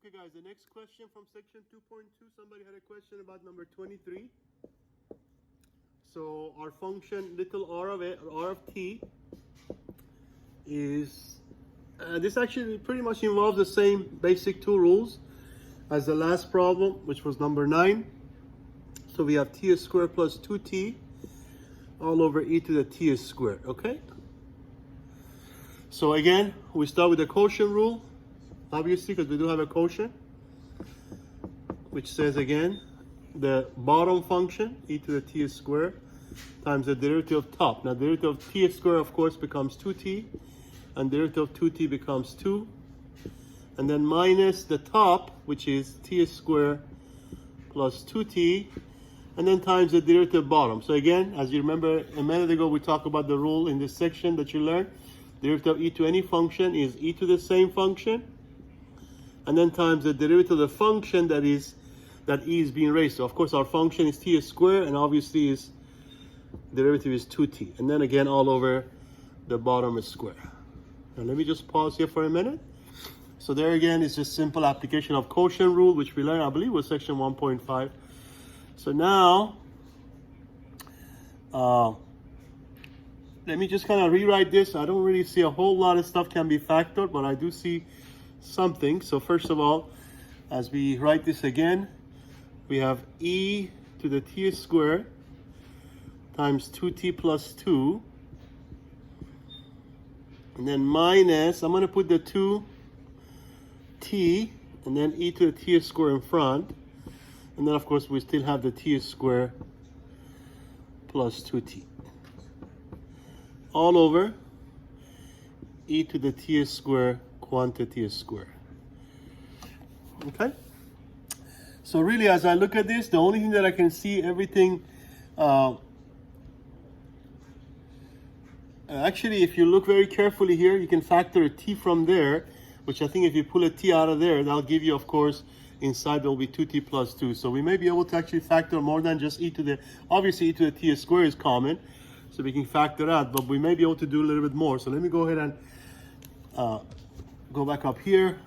Okay guys, the next question from section 2.2, somebody had a question about number 23. So our function little r of t is, this actually pretty much involves the same basic two rules as the last problem, which was number 9. So we have t squared plus 2t all over e to the t squared, okay? So again, we start with the quotient rule, obviously, because we do have a quotient, which says again, the bottom function, e to the t squared, times the derivative of top. Now, derivative of t squared, of course, becomes 2t, and derivative of 2t becomes 2. And then minus the top, which is t squared plus 2t, and then times the derivative bottom. So again, as you remember, a minute ago, we talked about the rule in this section that you learned. Derivative of e to any function is e to the same function, and then times the derivative of the function that e is being raised to. Of course, our function is t squared, and obviously is derivative is 2t. And then again, all over the bottom is square. Now let me just pause here for a minute. So there again is just simple application of quotient rule, which we learned, I believe, was section 1.5. So now, let me just kind of rewrite this. I don't really see a whole lot of stuff can be factored, but I do see something. So first of all, as we write this again, we have e to the t squared times 2t plus 2. And then minus, I'm going to put the 2t and then e to the t squared in front. And then, of course, we still have the t squared plus 2t. All over e to the t squared quantity squared. Okay? So really, as I look at this, the only thing that I can see, everything, actually, if you look very carefully here, you can factor a t from there, which I think if you pull a t out of there, that'll give you, of course, inside there will be 2t plus 2. So we may be able to actually factor more than just e to the, obviously e to the t squared is common, so we can factor that, but we may be able to do a little bit more. So let me go ahead and go back up here.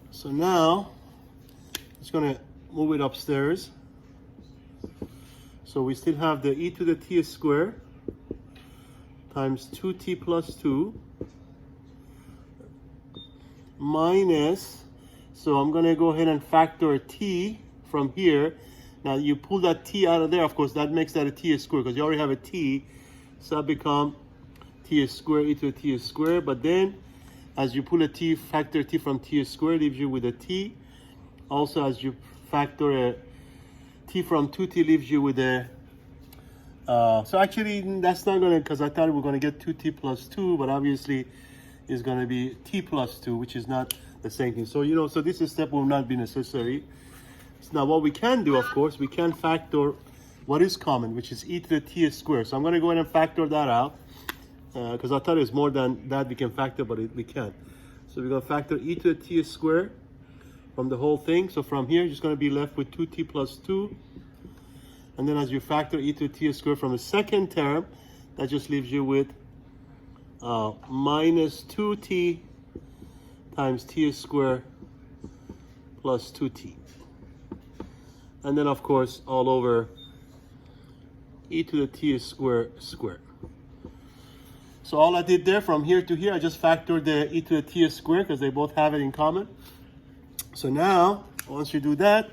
So now, it's going to move it upstairs. So we still have the e to the t squared times 2t plus 2 minus, so I'm going to go ahead and factor a t from here. Now you pull that t out of there, of course, that makes that a t squared because you already have a t, so that becomes t squared e to the t squared. But then as you pull a t, factor t from t squared, leaves you with a t. Also, as you factor a t from 2t, leaves you with a, so actually that's not going to, because I thought we were going to get 2t plus 2, but obviously is going to be t plus 2, which is not the same thing. So, so this step will not be necessary. So now what we can do, of course, we can factor what is common, which is e to the t squared. So I'm going to go ahead and factor that out, because I thought it was more than that we can factor, but we can't. So we're going to factor e to the t squared from the whole thing. So from here, you're just going to be left with 2t plus 2. And then as you factor e to the t squared from the second term, that just leaves you with minus 2t times t squared plus 2t. And then, of course, all over e to the t squared squared. So all I did there from here to here, I just factored the e to the t squared because they both have it in common. So now, once you do that,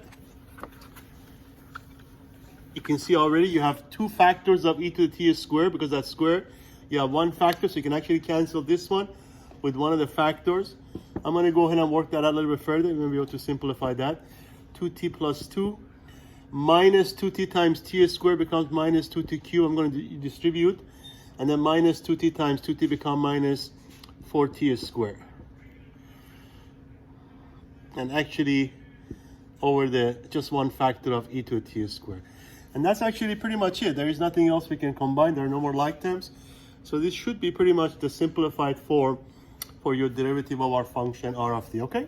you can see already you have two factors of e to the t squared because that's squared. You have one factor, so you can actually cancel this one with one of the factors. I'm going to go ahead and work that out a little bit further. We're going to be able to simplify that. 2t plus 2 minus 2t times t squared becomes minus 2t cubed. I'm going to distribute. And then minus 2t times 2t become minus 4t squared. And actually, over the just one factor of e to the t squared. And that's actually pretty much it. There is nothing else we can combine. There are no more like terms. So this should be pretty much the simplified form for your derivative of our function r of t, okay?